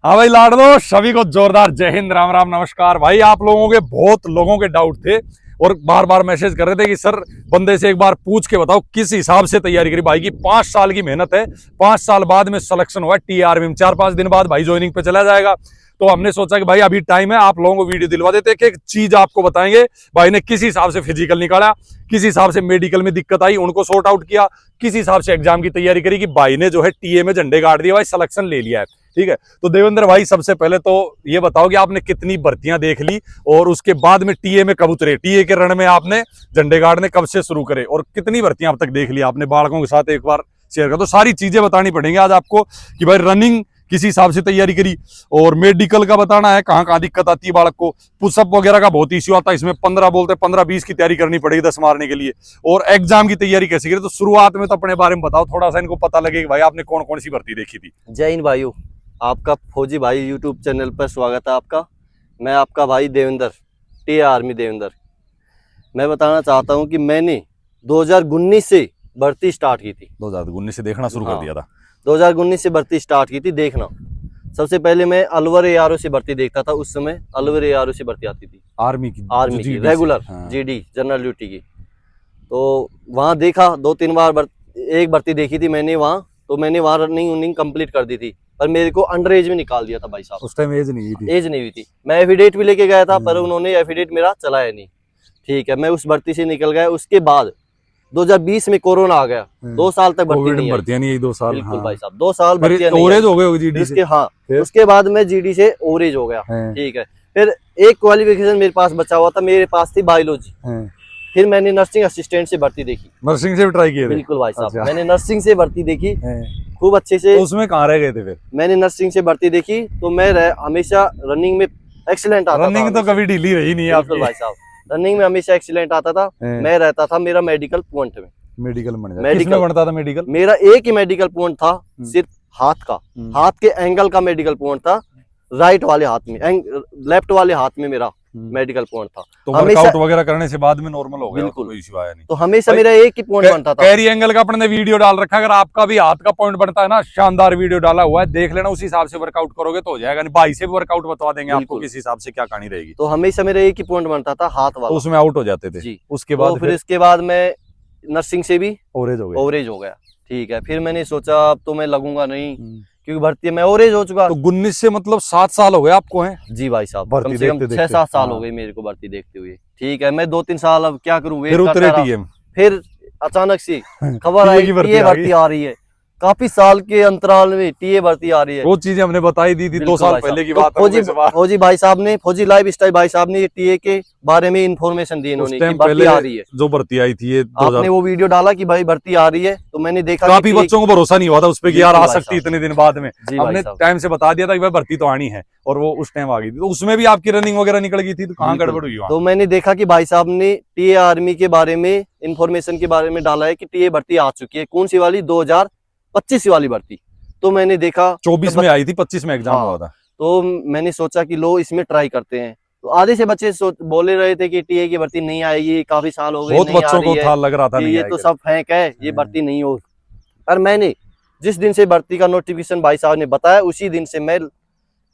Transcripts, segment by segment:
हाँ भाई लाडलो, सभी को जोरदार जय हिंद, राम राम, नमस्कार भाई। आप लोगों के बहुत लोगों के डाउट थे और बार बार मैसेज कर रहे थे कि सर बंदे से एक बार पूछ के बताओ किस हिसाब से तैयारी करी। भाई की 5 साल की मेहनत है, 5 साल बाद में सिलेक्शन हुआ टी आर्मी में। 4-5 दिन बाद भाई ज्वाइनिंग पे चला जाएगा। तो हमने सोचा कि भाई अभी टाइम है, आप लोगों को वीडियो दिलवा देते हैं कि एक चीज आपको बताएंगे भाई ने किस हिसाब से फिजिकल निकाला, किस हिसाब से मेडिकल में दिक्कत आई उनको सॉर्ट आउट किया, किस हिसाब से एग्जाम की तैयारी करी कि भाई ने जो है टीए में झंडे गाड़ दिए, भाई सिलेक्शन ले लिया है। ठीक है, तो देवेंद्र भाई सबसे पहले तो ये बताओ कि आपने कितनी भर्तियां देख ली और उसके बाद में टीए में कब उतरे, टीए के रण में आपने झंडे गाड़ने कब से शुरू करे और कितनी भर्तियां अब तक देख ली आपने, बालकों के साथ एक बार शेयर कर। तो सारी चीजें बतानी पड़ेंगी आज आपको कि भाई रनिंग किस हिसाब से तैयारी करी और मेडिकल का बताना है, कहाँ कहाँ दिक्कत आती है बालक को। पुशअप वगैरह का बहुत इश्यू आता है, इसमें 15 बोलते 15-20 की तैयारी करनी पड़ेगी 10 मारने के लिए। और एग्जाम की तैयारी कैसे करी, तो शुरुआत में तो अपने बारे में बताओ थोड़ा सा, इनको पता लगे कि भाई आपने कौन कौन सी भर्ती देखी थी। जय हिंद भाइयों, आपका फौजी भाई यूट्यूब चैनल पर स्वागत है आपका। मैं आपका भाई देवेंद्र, टी आर्मी देवेंद्र। मैं बताना चाहता हूं कि मैंने 2019 से भर्ती स्टार्ट की थी। 2019 से देखना शुरू कर दिया था। 2019 से भर्ती स्टार्ट की थी देखना। सबसे पहले मैं अलवर एआरओ से भर्ती देखता था। उस समय अलवर एआरओ से भर्ती आती थी, आर्मी की रेगुलर जीडी जनरल ड्यूटी की। तो वहाँ देखा 2-3 बार एक भर्ती देखी थी मैंने वहाँ। तो मैंने वहाँ रनिंग कंप्लीट कर दी थी, पर मेरे को अंडर एज में निकाल दिया था भाई साहब। उस टाइम एज नहीं हुई थी। एज नहीं हुई थी। मैं एफिडेविट भी लेके गया था, पर उन्होंने एफिडेविट मेरा चलाया नहीं। ठीक है, मैं उस भर्ती से निकल गया। उसके बाद 2020 में कोरोना आ गया, 2 साल तक भर्तियां नहीं आई। 2 साल बिल्कुल भाई साहब, 2 साल भर्तियां नहीं ओवरेज हो गए जीडी से। हाँ, उसके बाद मैं जीडी से ओवरेज हो गया। ठीक है, फिर एक क्वालिफिकेशन मेरे पास बचा हुआ था, मेरे पास थी बायोलॉजी। फिर मैंने नर्सिंग असिस्टेंट से भर्ती देखी। नर्सिंग से भी ट्राई किया? बिल्कुल भाई साहब, मैंने नर्सिंग से भर्ती देखी खूब अच्छे से। तो उसमें कहाँ रह गए थे फिर? मैंने नर्सिंग से भर्ती देखी तो मैं हमेशा रनिंग में एक्सीलेंट आता था। रनिंग तो कभी ढीली रही नहीं आपकी भाई साहब, रनिंग में हमेशा एक्सीलेंट आता था। मैं रहता था मेरा मेडिकल पॉइंट में। मेडिकल बनता था मेडिकल? मेरा एक ही मेडिकल पॉइंट था, सिर्फ हाथ का, हाथ के एंगल का मेडिकल पॉइंट था। राइट वाले हाथ में, लेफ्ट वाले हाथ में मेरा मेडिकल पॉइंट था। तो वर्कआउट वगैरह करने से बाद में नॉर्मल हो गया, कोई इशू आया नहीं। तो हमेशा मेरा एक ही पॉइंट बनता था। कैरी एंगल का अपने वीडियो डाल रखा है, अगर आपका भी हाथ का पॉइंट बनता है ना, शानदार वीडियो डाला हुआ है, देख लेना। उसी हिसाब से वर्कआउट करोगे तो हो जाएगा। भाई से भी वर्कआउट बता देंगे आपको किस हिसाब से क्या कहानी रहेगी। तो हमेशा मेरा एक ही पॉइंट बनता था, हाथ वाला। तो उसमें आउट हो जाते थे। उसके बाद फिर इसके बाद मैं नर्सिंग से भी ओवरेज हो गया। ठीक है, फिर मैंने सोचा अब तो मैं लगूंगा नहीं, क्योंकि भर्ती में ओवरेज हो चुका। तो 19 से मतलब 7 साल हो गए आपको हैं? जी भाई साहब, कम से कम 6-7 साल हो गए मेरे को भर्ती देखते हुए। ठीक है, मैं 2-3 साल अब क्या करूं, वेट करता रहा। फिर अचानक से खबर आई टीए भर्ती आ रही है। काफी साल के अंतराल में टीए भर्ती आ रही है। वो चीजें हमने बताई दी थी 2 साल पहले की बात है। फौजी भाई साहब ने, फौजी लाइफ स्टाइल भाई साहब ने टीए के बारे में इन्फॉर्मेशन दी इन्होंने कि भर्ती आ रही है। जो भर्ती आई थी, आपने वो वीडियो डाला कि भाई भर्ती आ रही है, तो मैंने देखा काफी बच्चों को भरोसा नहीं हुआ था उस पे कि यार आ सकती इतने दिन बाद में। हमने टाइम से बता दिया था कि भाई भर्ती तो आनी है, और वो उस टाइम आ गई थी। तो उसमें भी आपकी रनिंग वगैरह निकल गई थी, तो कहाँ गड़बड़ हुई? तो मैंने देखा कि भाई साहब ने टीए आर्मी के बारे में इन्फॉर्मेशन के बारे में डाला है कि टीए भर्ती आ चुकी है। कौन सी वाली? 2025 वाली भर्ती। तो मैंने देखा 24 में आई थी, 25 में एग्जाम हुआ था। तो मैंने सोचा कि लो इसमें ट्राई करते हैं। तो आधे से बच्चे बोले रहे थे कि टीए की भर्ती नहीं आएगी, काफी साल हो गए, बहुत बच्चों को था लग रहा था ये तो सब फेंक है, ये भर्ती नहीं हो। और मैंने जिस दिन से भर्ती का नोटिफिकेशन भाई साहब ने बताया, उसी दिन से मैं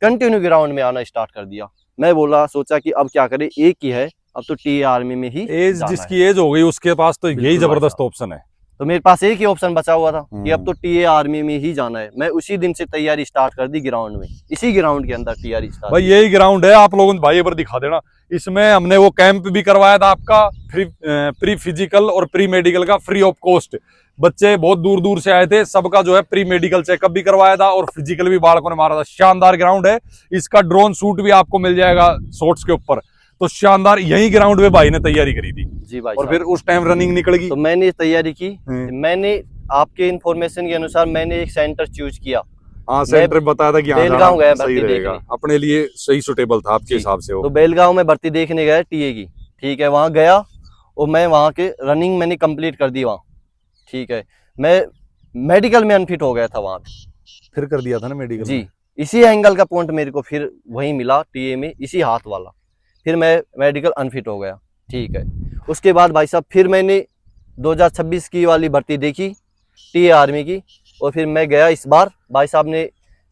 कंटिन्यू ग्राउंड में आना स्टार्ट कर दिया। मैं सोचा कि अब क्या करे, एक ही है, अब तो टीए आर्मी में ही। जिसकी एज हो गई उसके पास तो यही जबरदस्त ऑप्शन है। तो मेरे पास एक ही ऑप्शन बचा हुआ था कि अब तो टीए आर्मी में ही जाना है। मैं उसी दिन से तैयारी स्टार्ट कर दी ग्राउंड में, इसी ग्राउंड के अंदर तैयारी स्टार्ट। भाई यही ग्राउंड है, आप लोगों ने भाई पर दिखा देना। इसमें हमने वो कैंप भी करवाया था आपका, प्री फिजिकल और प्री मेडिकल का, फ्री ऑफ कॉस्ट। बच्चे बहुत दूर दूर से आए थे, सबका जो है प्री मेडिकल चेकअप भी करवाया था और फिजिकल भी बालकों ने मारा था। शानदार ग्राउंड है, इसका ड्रोन शूट भी आपको मिल जाएगा शॉर्ट्स के ऊपर। तो शानदार यही ग्राउंड में भाई ने तैयारी करी थी। जी भाई, और फिर उस टाइम रनिंग निकल गई। तो मैंने तैयारी की। मैंने आपके इन्फॉर्मेशन के अनुसार मैंने एक सेंटर चूज किया। हाँ, सेंटर बताया था कि बेलगांव गया सही रहेगा, अपने लिए सही सुटेबल था आपके हिसाब से वो। तो बेलगांव में भर्ती देखने गया टीए की। ठीक है, वहाँ गया और मैं वहाँ के रनिंग मैंने कंप्लीट कर दी वहाँ। ठीक है, मैं मेडिकल में अनफिट हो गया था वहाँ। फिर कर दिया था ना मेडिकल जी, इसी एंगल का पॉइंट मेरे को फिर वही मिला टीए में, इसी हाथ वाला। फिर मैं मेडिकल अनफिट हो गया। ठीक है, उसके बाद भाई साहब फिर मैंने 2026 की वाली भर्ती देखी टीए आर्मी की, और फिर मैं गया। इस बार भाई साहब ने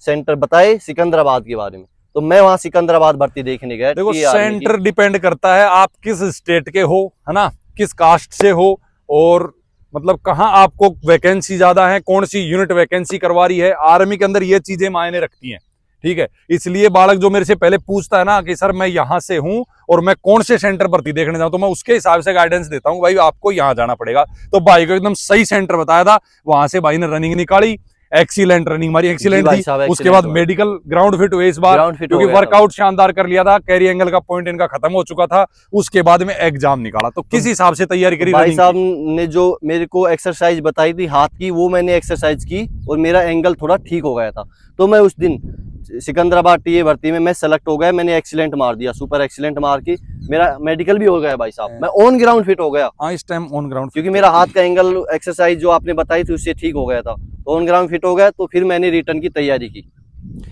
सेंटर बताए सिकंदराबाद के बारे में, तो मैं वहां सिकंदराबाद भर्ती देखने गया। देखो टी आर्मी की। सेंटर डिपेंड करता है आप किस स्टेट के हो, है ना, किस कास्ट से हो, और मतलब कहाँ आपको वैकेंसी ज्यादा है, कौन सी यूनिट वैकेंसी करवा रही है। आर्मी के अंदर ये चीजें मायने रखती हैं, ठीक है। इसलिए बालक जो मेरे से पहले पूछता है ना कि सर मैं यहाँ से हूँ और मैं कौन से सेंटर भर्ती देखने जाऊँ, तो मैं उसके हिसाब से गाइडेंस देता हूँ, भाई आपको यहाँ जाना पड़ेगा। तो भाई को एकदम सही सेंटर बताया था, वहां से भाई ने रनिंग निकाली, एक्सीलेंट रनिंग मारी, एक्सीलेंट भाई थी। साहब, उसके excellent बाद हुआ। मेडिकल ग्राउंड फिट हुए इस बार, ग्राउंड फिट क्योंकि हो गया था। वर्कआउट शानदार कर लिया था, कैरी एंगल का पॉइंट इनका खत्म हो चुका था। उसके बाद में एग्जाम निकाला, तो किस हिसाब से तैयारी करी भाई रनिंग साहब की? ने जो मेरे को एक्सरसाइज बताई थी हाथ की, वो मैंने एक्सरसाइज की और मेरा एंगल थोड़ा ठीक हो गया था। तो मैं उस दिन सिकंदराबाद टीए भर्ती में मैं सेलेक्ट हो गया, मैंने एक्सीलेंट मार दिया, सुपर एक्सीलेंट मार के मेरा मेडिकल भी हो गया भाई साहब। मैं ऑन ग्राउंड फिट हो गया, हाँ इस टाइम ऑन ग्राउंड, क्योंकि मेरा हाथ का एंगल एक्सरसाइज जो आपने बताई थी उससे ठीक हो गया था, तो ऑन ग्राउंड फिट हो गया। तो फिर मैंने रिटर्न की तैयारी की।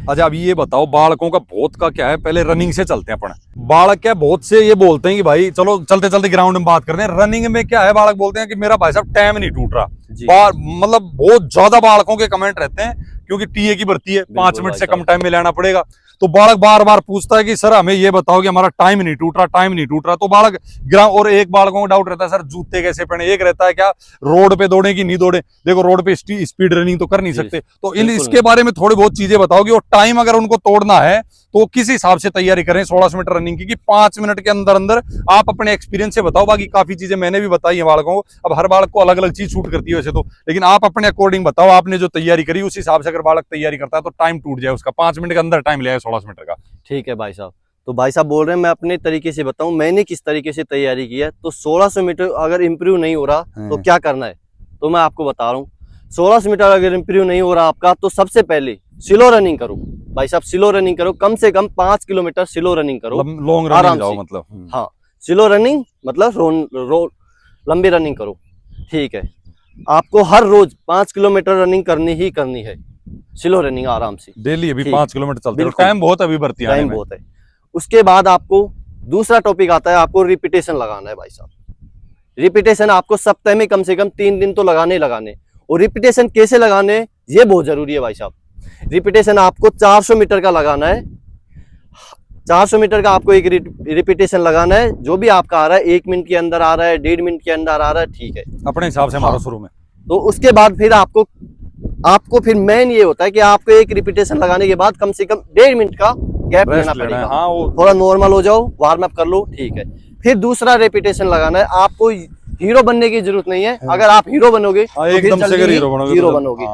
अच्छा अब ये बताओ बालकों का बहुत का क्या है, पहले रनिंग से चलते हैं अपन। बालक क्या बहुत से ये बोलते हैं कि भाई चलो चलते चलते ग्राउंड में बात करते हैं, रनिंग में क्या है, बालक बोलते हैं कि मेरा भाई साहब टाइम नहीं टूट रहा। मतलब बहुत ज्यादा बालकों के कमेंट रहते हैं, क्योंकि टीए की भर्ती है, 5 मिनट से कम टाइम में लेना पड़ेगा। तो बालक बार बार पूछता है कि सर हमें ये बताओ कि हमारा टाइम नहीं टूट रहा, टाइम नहीं टूट रहा। तो बालक ग्राउंड, और एक बालकों को डाउट रहता है सर जूते कैसे पहने, एक रहता है क्या रोड पे दौड़े कि नहीं दौड़े। देखो रोड पे स्पीड रनिंग तो कर नहीं सकते, तो इन इसके बारे में थोड़ी बहुत चीजें बताओगे। और टाइम अगर उनको तोड़ना है तो किस हिसाब से तैयारी करें 1600 मीटर रनिंग की, कि 5 मिनट के अंदर अंदर आप अपने एक्सपीरियंस से बताओ। बाकी काफी चीजें मैंने भी बताई है बालकों को, अब हर बालक को अलग अलग चीज शूट करती है वैसे तो, लेकिन आप अपने अकॉर्डिंग बताओ, आपने जो तैयारी करी उस हिसाब से अगर बालक तैयारी करता है तो टाइम टूट जाए उसका, 5 मिनट के अंदर टाइम ले आए 1600 मीटर का। ठीक है भाई साहब। तो भाई साहब बोल रहे हैं मैं अपने तरीके से बताऊं मैंने किस तरीके से तैयारी की है। तो 1600 मीटर अगर इम्प्रूव नहीं हो रहा तो क्या करना है, तो मैं आपको बता रहा हूँ। 1600 मीटर अगर इम्प्रूव नहीं हो रहा आपका, तो सबसे पहले स्लो रनिंग करो भाई साहब, स्लो रनिंग करो, कम से कम 5 किलोमीटर स्लो रनिंग करो, लॉन्ग रनिंग जाओ मतलब। हाँ स्लो रनिंग मतलब लंबी रनिंग करो, ठीक है। आपको हर रोज 5 किलोमीटर रनिंग करनी ही करनी है, स्लो रनिंग आराम से डेली। अभी 5 किलोमीटर चलते हैं, बिल्कुल। टाइम बहुत अभी भर्ती आने टाइम में। बहुत है। उसके बाद आपको दूसरा टॉपिक आता है, आपको रिपीटेशन लगाना है भाई साहब। रिपीटेशन आपको सप्ताह में कम से कम 3 दिन तो लगाने ही लगाने। और रिपीटेशन कैसे लगाने, ये बहुत जरूरी है भाई साहब। रिपीटेशन आपको 400 मीटर का लगाना है। 400 मीटर का आपको एक रिपीटेशन लगाना है, जो भी आपका आ रहा है, 1 मिनट के अंदर आ रहा है, 1.5 मिनट के अंदर आ रहा है, ठीक है, अपने हिसाब से मारो शुरू में। तो उसके बाद फिर आपको फिर मेन ये होता है कि आपको एक रिपीटेशन लगाने के बाद कम से कम 1.5 मिनट का गैप लेना पड़ेगा। हाँ, वो थोड़ा नॉर्मल हो जाओ, वार्म अप कर लो, ठीक है। फिर दूसरा रिपीटेशन लगाना है। आपको हीरो बनने की जरूरत नहीं है, अगर आप हीरो बनोगे तो एकदम से हीरो बनोगे,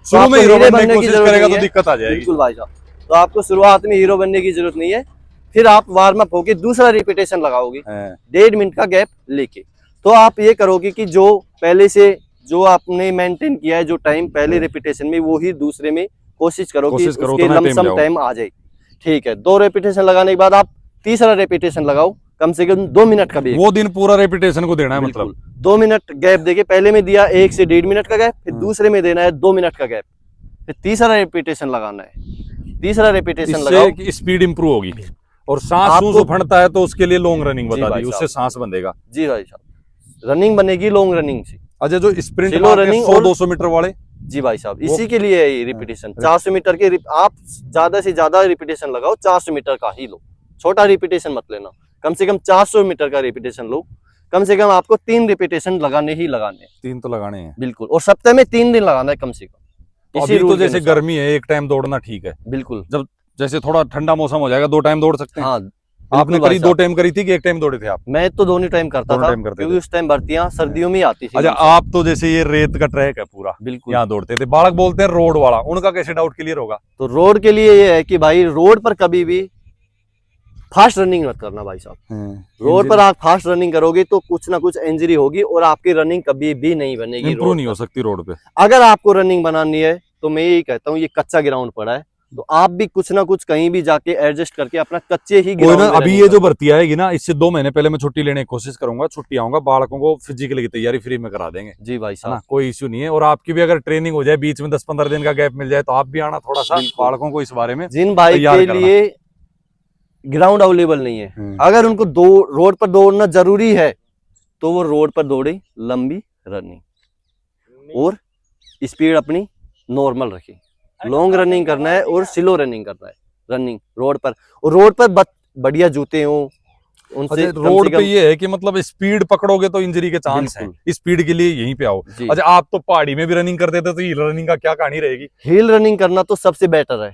शुरू में हीरो बनने की कोशिश करेगा तो दिक्कत आ जाएगी। बिल्कुल भाई साहब, तो आपको शुरुआत में हीरो बनने की जरूरत नहीं है। फिर आप वार्म अप होके दूसरा रिपीटेशन लगाओगे 1.5 मिनट का गैप लेके। तो आप ये करोगे कि जो पहले से जो आपने मेंटेन किया है जो टाइम पहले रिपीटेशन में, वो ही दूसरे में कोशिश करो कि उसके लमसम टाइम आ जाए, ठीक है। 2 रिपीटेशन लगाने के बाद आप तीसरा रिपीटेशन लगाओ, कम से कम 2 मिनट का भी। वो दिन पूरा रिपीटेशन को देना है, मतलब 2 मिनट गैप देके, पहले में दिया 1 से 1.5 मिनट का गैप, फिर दूसरे में देना है 2 मिनट का गैप, फिर तीसरा रिपीटेशन लगाना है। तीसरा रिपीटेशन लगाओ, स्पीड इंप्रूव होगी। और सांस उफड़ता है तो उसके लिए लॉन्ग रनिंग बता दी, उससे सांस बंधेगा। जी भाई साहब, रनिंग बनेगी लॉन्ग रनिंग से। अच्छा जो स्प्रिंट रनिंग 100-200 मीटर वाले, जी भाई साहब, इसी के लिए है ये रिपीटेशन। 400 मीटर के आप ज्यादा से ज्यादा रिपीटेशन लगाओ, 400 मीटर का ही लो, छोटा रिपीटेशन मत लेना। कम से कम 400 मीटर का रिपीटेशन लो। कम से कम आपको 3 रिपीटेशन लगाने ही लगाने हैं। 3 तो लगाने हैं बिल्कुल, और सप्ताह में 3 दिन लगाना है कम से कम। अभी तो जैसे गर्मी है, एक टाइम दौड़ना ठीक है। बिल्कुल, जब जैसे थोड़ा ठंडा मौसम हो जाएगा 2 टाइम दौड़ सकते हैं। हाँ, आपने करी 2 टाइम करी थी कि 1 टाइम दौड़े थे आप? मैं तो दोनों टाइम करता था, क्योंकि उस टाइम भर्तियां सर्दियों में आती थी। अच्छा आप तो जैसे ये रेत का ट्रैक है पूरा, बिल्कुल यहाँ दौड़ते थे। बालक बोलते हैं रोड वाला, उनका कैसे डाउट क्लियर होगा? तो रोड के लिए ये है कि भाई रोड पर कभी भी फास्ट रनिंग मत करना भाई साहब। रोड पर आप फास्ट रनिंग करोगे तो कुछ ना कुछ इंजरी होगी और आपकी रनिंग कभी भी नहीं बनेगी, इंप्रूव नहीं हो सकती रोड पे। अगर आपको रनिंग बनानी है तो मैं यही कहता हूँ, ये कच्चा ग्राउंड पड़ा है, तो आप भी कुछ ना कुछ कहीं भी जाके एडजस्ट करके अपना कच्चे ही ग्राउंड में अभी ये जो भर्ती आएगी ना, इससे 2 महीने पहले मैं छुट्टी लेने की कोशिश करूंगा। छुट्टी आऊंगा, बालकों को फिजिकल की तैयारी फ्री में करा देंगे। जी भाई साहब, कोई इश्यू नहीं है। और आपकी भी अगर ट्रेनिंग हो जाए, बीच में 10-15 दिन का गैप मिल जाए, तो आप भी आना थोड़ा सा, बालकों को इस बारे में। जिन भाई के लिए ग्राउंड अवेलेबल नहीं है, अगर उनको रोड पर दौड़ना जरूरी है, तो वो रोड पर दौड़े लंबी रनिंग और स्पीड अपनी नॉर्मल रखे, लॉन्ग रनिंग करना है और स्लो रनिंग करना है। रनिंग रोड पर, और रोड पर बढ़िया जूते हो उनसे। रोड पे ये है कि मतलब स्पीड पकड़ोगे तो इंजरी के चांस है, स्पीड के लिए यहीं पे आओ। अच्छा, आप तो पहाड़ी में भी रनिंग करते थे, तो हिल रनिंग का क्या कहानी रहेगी? हिल रनिंग करना तो सबसे बेटर है।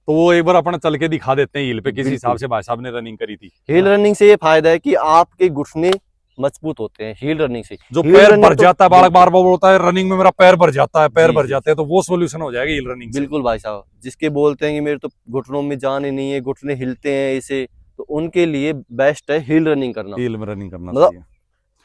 तो वो एक बार अपन चल के दिखा देते हैं हिल पे, किस हिसाब से भाई साहब ने रनिंग करी थी। हिल रनिंग से ये फायदा है कि आपके घुटने मजबूत होते हैं हिल रनिंग से। जो पैर भर जाता है, बार बार बोलता है रनिंग में मेरा पैर भर जाता है, पैर भर जाते हैं, तो वो सोल्यूशन हो जाएगा हिल रनिंग से। बिल्कुल भाई साहब, जिसके बोलते हैं कि मेरे तो घुटनों में जान ही नहीं है, घुटने हिलते हैं इसे, तो उनके लिए बेस्ट है हिल रनिंग करना। हिल में रनिंग करना, मतलब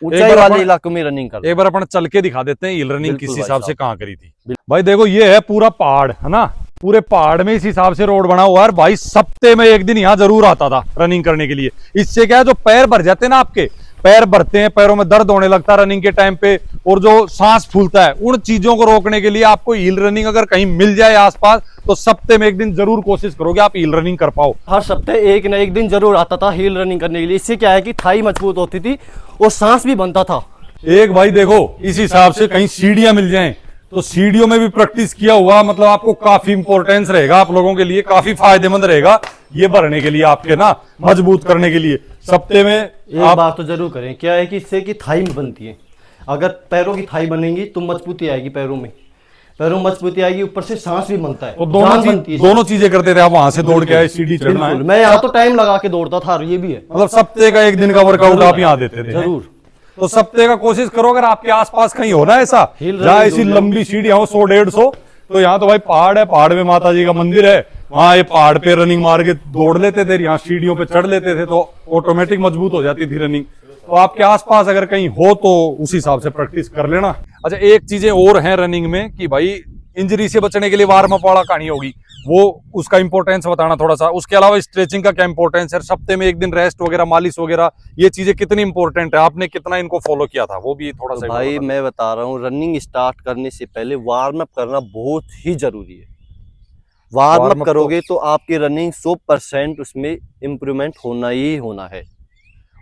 ऊंचाई वाले इलाकों में रनिंग करना। एक बार अपन चल के दिखा देते हैं हिल रनिंग किस हिसाब से कहाँ करी थी। भाई देखो, ये है पूरा पहाड़ है ना, पूरे पहाड़ में इस हिसाब से रोड बना हुआ है भाई। सप्ते में एक दिन यहाँ जरूर आता था रनिंग करने के लिए। इससे क्या है, जो पैर भर जाते हैं ना, आपके पैर भरते हैं, पैरों में दर्द होने लगता है रनिंग के टाइम पे, और जो सांस फूलता है, उन चीजों को रोकने के लिए आपको हिल रनिंग अगर कहीं मिल जाए आसपास, तो सप्ते में एक दिन जरूर कोशिश करोगे आप हिल रनिंग कर पाओ। हर सप्ते एक ना एक दिन जरूर आता था हिल रनिंग करने के लिए। इससे क्या है कि थाई मजबूत होती थी और सांस भी बनता था। एक भाई देखो, इस हिसाब से कहीं सीढ़ियां मिल जाएं तो सीढ़ियों में भी प्रैक्टिस किया हुआ, मतलब आपको काफी इंपॉर्टेंस रहेगा, आप लोगों के लिए काफी फायदेमंद रहेगा ये भरने के लिए, आपके ना मजबूत करने के लिए। सप्ते में एक बात तो जरूर करें, क्या है कि इससे कि थाई बनती है। अगर पैरों की थाई बनेगी तो मजबूती आएगी पैरों में, पैरों में मजबूती आएगी, ऊपर से सांस भी बनता है। तो दोनों चीजें करते थे आप, वहां से दौड़ के आए, सीढ़ी चढ़ना है। मैं यहाँ तो टाइम लगा के दौड़ता था, ये भी है। मतलब सप्ते का एक दिन का वर्कआउट आप यहाँ देते थे जरूर। तो सप्ते का कोशिश करो, अगर आपके आसपास कहीं हो ना ऐसा जहाँ ऐसी लंबी सीढ़ियां हो 100-150, तो यहाँ तो भाई पहाड़ है, पहाड़ में माता जी का मंदिर है, वहां ये पहाड़ पे रनिंग मार के दौड़ लेते थे, यहाँ सीढ़ियों पे चढ़ लेते थे, तो ऑटोमेटिक मजबूत हो जाती थी रनिंग। तो आपके आसपास अगर कहीं हो तो उस हिसाब से प्रैक्टिस कर लेना। अच्छा, एक चीजें और हैं रनिंग में कि भाई इंजरी से बचने के लिए वार्म अप वाला कहानी होगी, वो उसका इंपॉर्टेंस बताना थोड़ा सा। उसके अलावा स्ट्रेचिंग का क्या इंपॉर्टेंस है, सप्ते में एक दिन रेस्ट वगैरह, मालिश वगैरह, ये चीजें कितनी इंपॉर्टेंट है, आपने कितना इनको फॉलो किया था, वो भी थोड़ा सा। भाई मैं बता रहा हूँ, रनिंग स्टार्ट करने से पहले वार्म अप करना बहुत ही जरूरी है। वार्म अप करोगे तो आपकी रनिंग 100% उसमें इम्प्रूवमेंट होना ही होना है।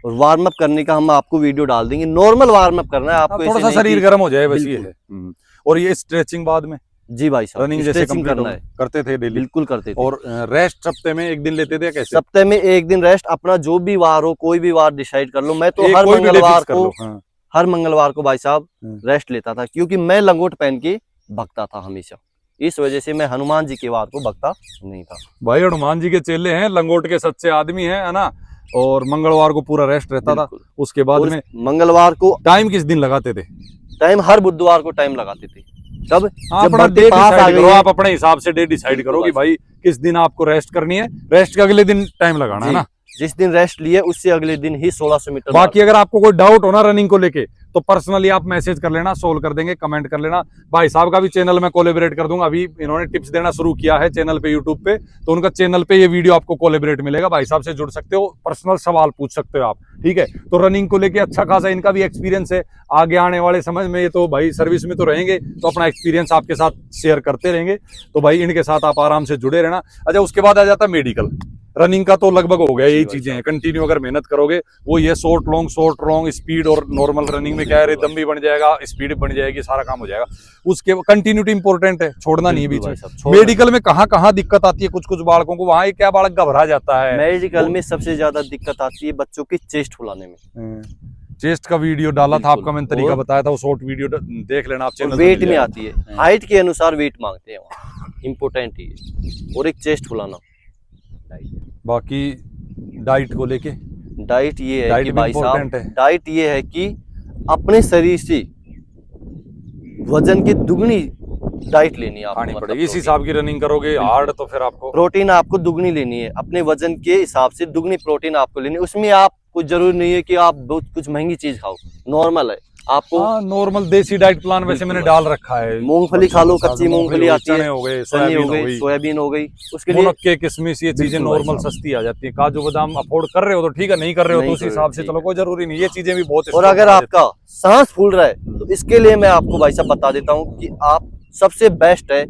और वार्म अप करने का हम आपको वीडियो डाल देंगे। नॉर्मल वार्म अप करना है आपको, थोड़ा सा शरीर गर्म हो जाए बस, ये है। और ये स्ट्रेचिंग बाद में, जी भाई साहब, रनिंग जैसे करना है, करते थे डेली? बिल्कुल करते थे। और रेस्ट सप्ते में एक दिन लेते थे कैसे? सप्ते में एक दिन रेस्ट, अपना जो भी वार हो, कोई भी वार डिसाइड कर लो। मैं तो हर मंगलवार को भाई साहब रेस्ट लेता था, क्योंकि मैं लंगोट पहन के भगता था हमेशा। इस वजह से मैं हनुमान जी के वार को भगता नहीं था। भाई हनुमान जी के चेले हैं, लंगोट के सच्चे आदमी है ना। और मंगलवार को पूरा रेस्ट रहता था। उसके बाद में मंगलवार को टाइम किस दिन लगाते थे? टाइम हर बुधवार को टाइम लगाते थे। कब? जब डे डिसाइड करो, आप अपने हिसाब से डे डिसाइड करो कि भाई किस दिन आपको रेस्ट करनी है, रेस्ट के अगले दिन टाइम लगाना है ना। जिस दिन रेस्ट लिए उससे अगले दिन ही 1600 मीटर। बाकी अगर आपको कोई डाउट हो ना रनिंग को लेके, तो पर्सनली आप मैसेज कर लेना, सोल्व कर देंगे, कमेंट कर लेना। भाई साहब का भी चैनल में कोलैबोरेट कर दूंगा, अभी इन्होंने टिप्स देना शुरू किया है चैनल पे, यूट्यूब पे, तो उनका चैनल पे ये वीडियो आपको कोलैबोरेट मिलेगा। भाई साहब से जुड़ सकते हो, पर्सनल सवाल पूछ सकते हो आप, ठीक है। तो रनिंग को लेके अच्छा खासा इनका भी एक्सपीरियंस है। आगे आने वाले समय में ये तो भाई सर्विस में तो रहेंगे, तो अपना एक्सपीरियंस आपके साथ शेयर करते रहेंगे। तो भाई इनके साथ आप आराम से जुड़े रहना। अच्छा, उसके बाद आ जाता है मेडिकल। रनिंग का तो लगभग हो गया, यही चीजें हैं। कंटिन्यू अगर मेहनत करोगे, वो ये शॉर्ट लॉन्ग स्पीड, और नॉर्मल रनिंग में क्या है, रिदम भी बन जाएगा, स्पीड बन जाएगी, सारा काम हो जाएगा। उसके कंटिन्यूटी इंपॉर्टेंट है, छोड़ना नहीं है बीच में। मेडिकल में कहाँ दिक्कत आती है कुछ बालकों को, वहां क्या बालक घबरा जाता है? मेडिकल में सबसे ज्यादा दिक्कत आती है बच्चों की चेस्ट फुलाने में। चेस्ट का वीडियो डाला था आपका, मैंने तरीका बताया था, वो शॉर्ट वीडियो देख लेना आप चैनल। वेट में आती है, हाइट के अनुसार वेट मांगते हैं, इम्पोर्टेंट ही है। और एक चेस्ट फुलाना। बाकी डाइट को लेके, डाइट ये है कि भाई साहब, डाइट ये है कि अपने शरीर से वजन की दुगनी डाइट लेनी है खानी पड़ेगी। इस हिसाब की रनिंग करोगे हार्ड, तो फिर आपको प्रोटीन आपको दुगनी लेनी है, अपने वजन के हिसाब से दुगनी प्रोटीन आपको लेनी है। उसमें आप कुछ जरूरी नहीं है कि आप बहुत कुछ महंगी चीज खाओ, नॉर्मल है आपको। नॉर्मल देसी डाइट प्लान वैसे मैंने डाल रखा है। मूंगफली खा लो, कच्ची मूंगफली आती है, चने हो गए, सोयाबीन हो गई, उसके लिए मुनक्के, किशमिश, ये चीजें नॉर्मल सस्ती आ जाती है। काजू बादाम अफोर्ड कर रहे हो तो ठीक है, नहीं कर रहे हो तो उस हिसाब से चलो, कोई जरूरी नहीं, ये चीजें भी बहुत। और अगर आपका सांस फूल रहा है तो इसके लिए मैं आपको भाई साहब बता देता हूँ कि आप सबसे बेस्ट है,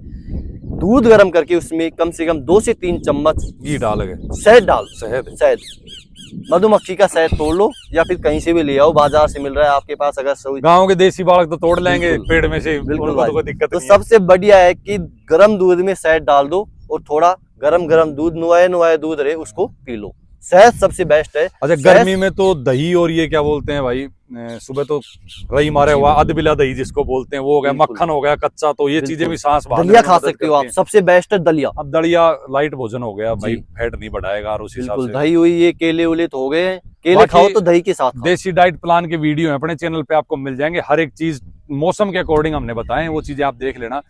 दूध गर्म करके उसमें कम से कम 2 से 3 चम्मच घी डाल गए, शहद मधुमक्खी का शहद तोड़ लो या फिर कहीं से भी ले आओ, बाजार से मिल रहा है आपके पास। अगर गाँव के देसी बालक तो तोड़ लेंगे बिल्कुल, पेड़ में से, बिल्कुल उनको तो कोई भाई। दिक्कत तो नहीं है। सबसे बढ़िया है कि गर्म दूध में शहद डाल दो और थोड़ा गरम दूध, नुआया दूध रहे उसको पी लो। शहद सबसे बेस्ट है। अच्छा, गर्मी में तो दही और ये क्या बोलते हैं भाई, सुबह तो रही मारे हुआ अदबिला दही जिसको बोलते हैं वो हो गया, बिल्कुल। मक्खन हो गया कच्चा, तो ये चीजें भी सांस बहाने दलिया में खा मदद सकते हो करती आप, हैं। सबसे बेस्ट है दलिया। अब दलिया लाइट भोजन हो गया भाई, जी। फैट नहीं बढ़ाएगा, और उस हिसाब बिल्कुल, से दही हुई, ये केले उले तो हो गए हैं, केले बाकी खाओ तो दही के साथ खाओ। देसी डाइट प्लान के वीडियो है अपने चैनल पे, आपको मिल जाएंगे। हर एक चीज मौसम के अकॉर्डिंग हमने बताए हैं, वो चीजें आप देख लेना।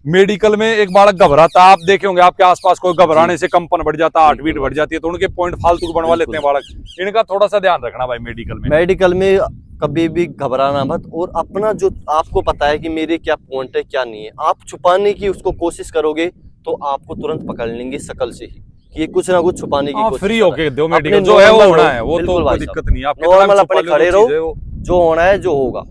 मेडिकल में एक बालक घबराता, आप देखे होंगे आपके आसपास कोई घबराने से कंपन बढ़ जाता, हार्ट बीट बढ़ जाती है, तो उनके पॉइंट फालतू के बनवा लेते हैं बालक। इनका थोड़ा सा ध्यान रखना भाई मेडिकल में। मेडिकल में कभी भी घबराना मत, और अपना जो आपको पता है कि मेरे क्या पॉइंट है क्या नहीं है, आप छुपाने की उसको कोशिश करोगे तो आपको तुरंत पकड़ लेंगे शकल से ही कि ये कुछ ना कुछ छुपाने की कोशिश फ्री कर रहा होके है। दो, अपने मेडिकल जो है वो normal होना रहो, है, वो तो बिल्कुल कोई भाई दिक्कत साहब। नहीं है। आप नॉर्मल कितना अपने छुपा लो खड़े जो रहो, चीज़ है वो। जो होना है जो होगा,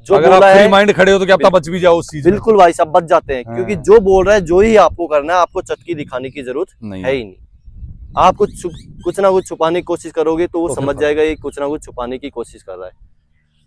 जो अगर आप बोला फ्री है माइंड खड़े हो तो क्या पता बच भी जाओ उस चीज में। बिल्कुल भाई साहब बच जाते हैं, हाँ। क्योंकि जो बोल रहा है जो ही आपको करना है, आपको चटकी दिखाने की जरूरत नहीं है ही नहीं। आप कुछ ना कुछ छुपाने की कोशिश करोगे तो वो तो फिर समझ जाएगा ये कुछ ना कुछ छुपाने की कोशिश कर रहा है,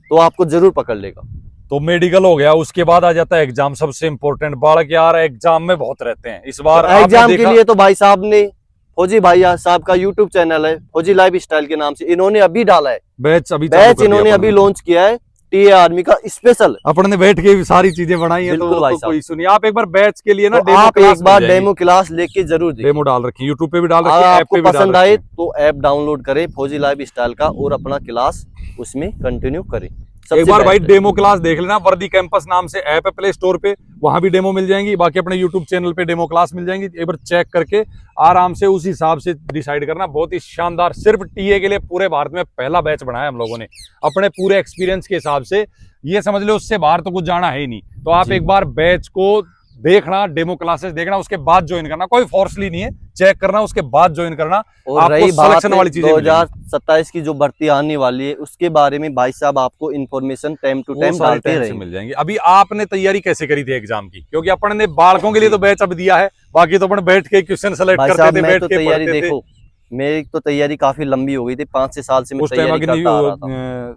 तो आपको जरूर पकड़ लेगा। तो मेडिकल हो गया, उसके बाद आ जाता है एग्जाम, सबसे इंपॉर्टेंट। बालक यार एग्जाम में बहुत रहते हैं इस बार। आपने एग्जाम के देखा- लिए तो भाई साहब ने, फौजी भाई साहब का यूट्यूब चैनल है फौजी लाइफ स्टाइल के नाम से, इन्होंने अभी डाला है बैच, अभी चालू बैच, कर दिया इन्होंने अपन अभी ने। लॉन्च किया है टीए आर्मी का स्पेशल। अपन ने बैठ के भी सारी चीजें बनाई है, बिल्कुल तो भाई कोई सुनिए। आप एक बार बैच के लिए ना तो डेमो आप क्लास एक बार मिल जाएगी। डेमो क्लास लेके जरूर देखिए। डेमो डाल रखी है यूट्यूब पे भी डाल रखी अगर है, ऐप आपको पे भी डाल पसंद रखी आए है। तो ऐप डाउनलोड करें फौजी लाइफ स्टाइल का और अपना क्लास उसमें कंटिन्यू करें। एक बार भाई बेस्ट है। डेमो क्लास देख लेना, वर्दी कैंपस नाम से ऐप है प्ले स्टोर पे, वहां भी डेमो मिल जाएंगी। बाकी अपने यूट्यूब चैनल पे डेमो क्लास मिल जाएंगी। एक बार चेक करके आराम से उस हिसाब से डिसाइड करना। बहुत ही शानदार, सिर्फ टीए के लिए पूरे भारत में पहला बैच बनाया हम लोगों ने अपने पूरे एक्सपीरियंस के हिसाब से। ये समझ लो उससे बाहर तो कुछ जाना है ही नहीं। तो आप जी। एक बार बैच को देखना, डेमो क्लासेस देखना, उसके बाद ज्वाइन करना। कोई फोर्सली नहीं है, चेक करना उसके बाद ज्वाइन करना। और आपको रही बात सिलेक्शन वाली चीजें मिलेंगी। 2027 की जो भर्ती आने वाली है उसके बारे में भाई साहब आपको इन्फॉर्मेशन टाइम टू वो टाइम सारे डालते टाइम से रहेंगे। मिल जाएंगे। अभी आपने तैयारी कैसे करी थी एग्जाम की? क्योंकि अपन ने बालकों के लिए तो बैच अब दिया है, बाकी तो अपन बैठ के क्वेश्चन सेलेक्ट भाई करते साहब थे, मैं बैठ तो के तैयारी पढ़ते थे। देखो, मेरी तो तैयारी काफी लंबी हो गई थी, 5 साल से मैं उस टाइम तैयारी करता आ रहा था।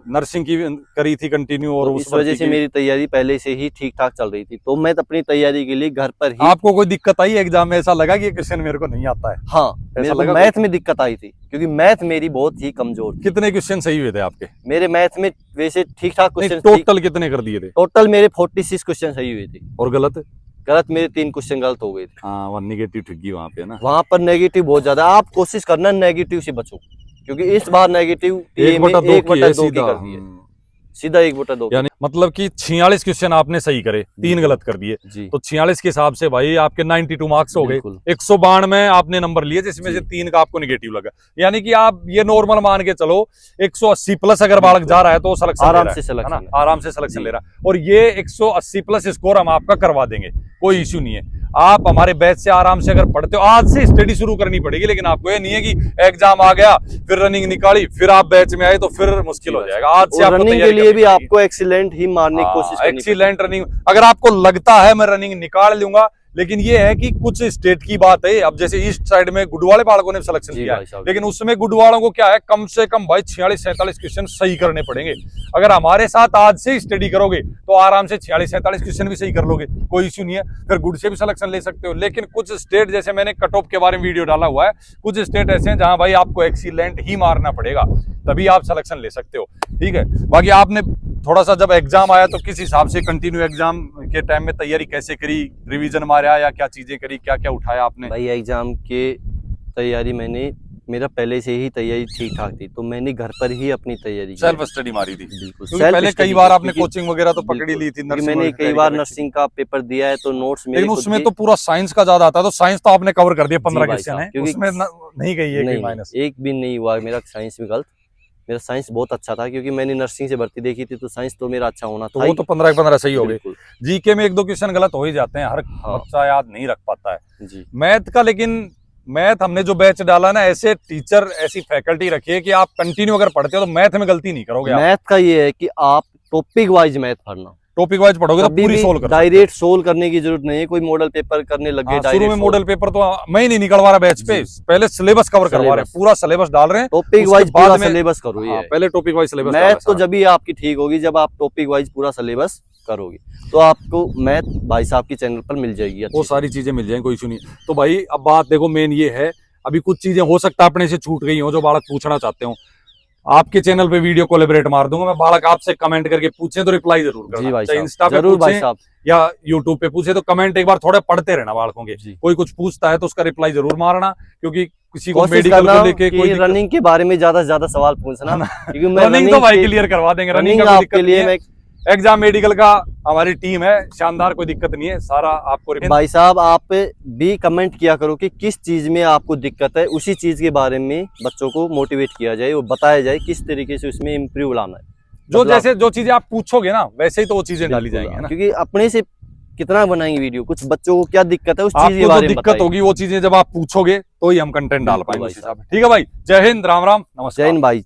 नर्सिंग की करी थी कंटिन्यू, और तो उस इस वजह भर्ती से की- मेरी तैयारी पहले से ही ठीक ठाक चल रही थी, तो मैं अपनी तैयारी के लिए घर पर ही। आपको कोई दिक्कत आई एग्जाम में? ऐसा लगा कि ये क्वेश्चन मेरे को नहीं आता है? हाँ, मेरे को लगा मैथ में दिक्कत आई थी क्योंकि मैथ मेरी बहुत ही कमजोर थी। कितने क्वेश्चन सही हुए थे आपके? मेरे मैथ में वैसे ठीक ठाक नहीं, क्वेश्चन, टोटल कितने कर दिए थे? टोटल मेरे 46 क्वेश्चन सही हुए थे। और गलत? गलत मेरे 3 क्वेश्चन गलत हो गए थे। हाँ, वहाँ निगेटिव ठगी वहाँ पे ना। वहां पर नेगेटिव बहुत ज्यादा, आप कोशिश करना नेगेटिव से बचो, क्योंकि इस बार नेगेटिव एक बटा दो की है 1/2 की सीधा। कर दी है, सीधा 1/2 यानी मतलब कि 46 क्वेश्चन आपने सही करे, 3 गलत कर दिए, जी। तो 46 के हिसाब से भाई आपके 92 मार्क्स हो गए। बिल्कुल। 192 में आपने नंबर लिए, जिसमें से 3 का आपको निगेटिव लगा। यानी कि आप ये नॉर्मल मान के चलो 180 प्लस अगर बालक जा रहा है तो सिलेक्शन आराम ले रहा से है, सिलेक्शन है ले ना? रहा है। आराम से सिलेक्शन जी। ले रहा है। और ये 180 प्लस स्कोर हम आपका करवा देंगे, कोई इश्यू नहीं है। आप हमारे बैच से आराम से अगर पढ़ते हो, आज से स्टडी शुरू करनी पड़ेगी, लेकिन आपको ये नहीं है कि एग्जाम आ गया फिर रनिंग निकाली फिर आप बैच में आए तो फिर मुश्किल हो जाएगा। आज से आपको रनिंग के तैयारी लिए करनी भी पड़ेगी। आपको एक्सीलेंट ही मारने की कोशिश करनी एक्सीलेंट रनिंग, अगर आपको लगता है मैं रनिंग निकाल लूंगा, लेकिन ये है कि कुछ स्टेट की बात है। अब जैसे ईस्ट साइड में गुडवाले बालकों ने सिलेक्शन जी किया भाई है, साहब। लेकिन उसमें गुडवालों को क्या है, कम से कम भाई 46-47 क्वेश्चन सही करने पड़ेंगे। अगर हमारे साथ आज से स्टडी करोगे तो आराम से 46-47 क्वेश्चन भी सही कर लोगे, कोई इश्यू नहीं है। फिर गुड से भी सिलेक्शन ले सकते हो। लेकिन कुछ स्टेट, जैसे मैंने कट ऑफ के बारे में वीडियो डाला हुआ है, कुछ स्टेट ऐसे हैं जहां भाई आपको एक्सीलेंट ही मारना पड़ेगा, तभी आप सिलेक्शन ले सकते हो। ठीक है, बाकी आपने थोड़ा सा जब एग्जाम आया तो किस हिसाब से कंटिन्यू एग्जाम के टाइम में तैयारी कैसे करी, रिवीजन मारा या क्या चीजें करी, क्या क्या उठाया आपने? भाई एग्जाम के तैयारी मेरा पहले से ही तैयारी ठीक ठाक थी, तो मैंने घर पर ही अपनी तैयारी की। सेल्फ स्टडी मारी थी? बिल्कुल। क्योंकि पहले कई बार आपने कोचिंग वगैरह तो पकड़ी बिल्कुल, ली थी, क्योंकि नर्सिंग मैंने वगैरह कई बार की। नर्सिंग का पेपर दिया है, तो नोट्स मेरे लेकिन खुद उसमें के- तो पूरा साइंस का ज्यादा आता है, तो साइंस तो आपने कवर कर दिया, 15 जी भाई क्वेश्चन साहब, है क्योंकि- उसमें नहीं गई है नहीं, माइनस? एक भी नहीं हुआ मेरा साइंस में गलत। मेरा साइंस बहुत अच्छा था, क्योंकि मैंने नर्सिंग से भर्ती देखी थी, तो साइंस तो मेरा अच्छा होना तो था वो ही। तो 15 सही हो गए। बिल्कुल। जीके में 1-2 क्वेश्चन गलत हो ही जाते हैं, हर हाँ। बच्चा याद नहीं रख पाता है। जी। मैथ का, लेकिन मैथ हमने जो बैच डाला ना, ऐसे टीचर ऐसी फैकल्टी रखी है कि आप कंटिन्यू अगर पढ़ते हो तो मैथ में गलती नहीं करोगे आप। मैथ का ये है कि आप टॉपिक वाइज मैथ पढ़ना, टॉपिक वाइज पढ़ोगे तो कभी पूरी भी सोल्व कर डायरेक्ट सोल्व करने की जरूरत नहीं है, कोई मॉडल पेपर करने लग गए शुरू में डायरेक्ट मॉडल पेपर तो मैं ही नहीं निकलवा रहा बैच पे, पहले सिलेबस कवर करवा रहे हैं, पूरा सिलेबस डाल रहे हैं, टॉपिक उसके वाइज बाद पूरा में- सिलेबस करो। ये हाँ, पहले टॉपिक वाइज सिलेबस मैथ तो जब भी आपकी ठीक होगी जब आप टॉपिक वाइज पूरा सिलेबस करोगे, तो आपको मैथ भाई साहब की चैनल पर मिल जाएगी, वो सारी चीजें मिल जाएंगी, कोई इशू नहीं। तो भाई अब बात देखो, मेन ये है, अभी कुछ चीजें हो सकता है अपने से छूट गई हो जो बालक पूछना चाहते हो, आपके चैनल पे वीडियो कोलैबोरेट मार दूंगा मैं, बालक आपसे कमेंट करके पूछे तो रिप्लाई जरूर जी करना, भाई चाहे साहब, इंस्टा पे जरूर भाई पूछे साहब, या यूट्यूब पे पूछे, तो कमेंट एक बार थोड़े पढ़ते रहना बालकों के, कोई कुछ पूछता है तो उसका रिप्लाई जरूर मारना, क्योंकि किसी को कोशिश मेडिकल करना को लेके कोई कि रनिंग के बारे में ज्यादा से ज्यादा सवाल पूछना, क्योंकि मैं रनिंग तो भाई क्लियर करवा देंगे, रनिंग का कोई दिक्कत आपके नहीं लिए है, मैं एग्जाम मेडिकल का हमारी टीम है शानदार, कोई दिक्कत नहीं है, सारा आपको भाई साहब आप भी कमेंट किया करो कि किस चीज में आपको दिक्कत है, उसी चीज के बारे में बच्चों को मोटिवेट किया जाए और बताया जाए किस तरीके से उसमें इम्प्रूव लाना है। जो जैसे जो चीजें आप पूछोगे ना वैसे ही तो वो चीजें डाली बिल्कुल, जाएंगी ना, क्योंकि अपने से कितना बनाएंगे वीडियो, कुछ बच्चों को क्या दिक्कत है उस चीज के आपको बारे जो में दिक्कत होगी वो चीजें जब आप पूछोगे तो ही हम कंटेंट डाल बिल्कुल पाएंगे भाई उस हिसाब से। ठीक है भाई, जय हिंद, राम राम, नमस्कार। जय हिंद भाई।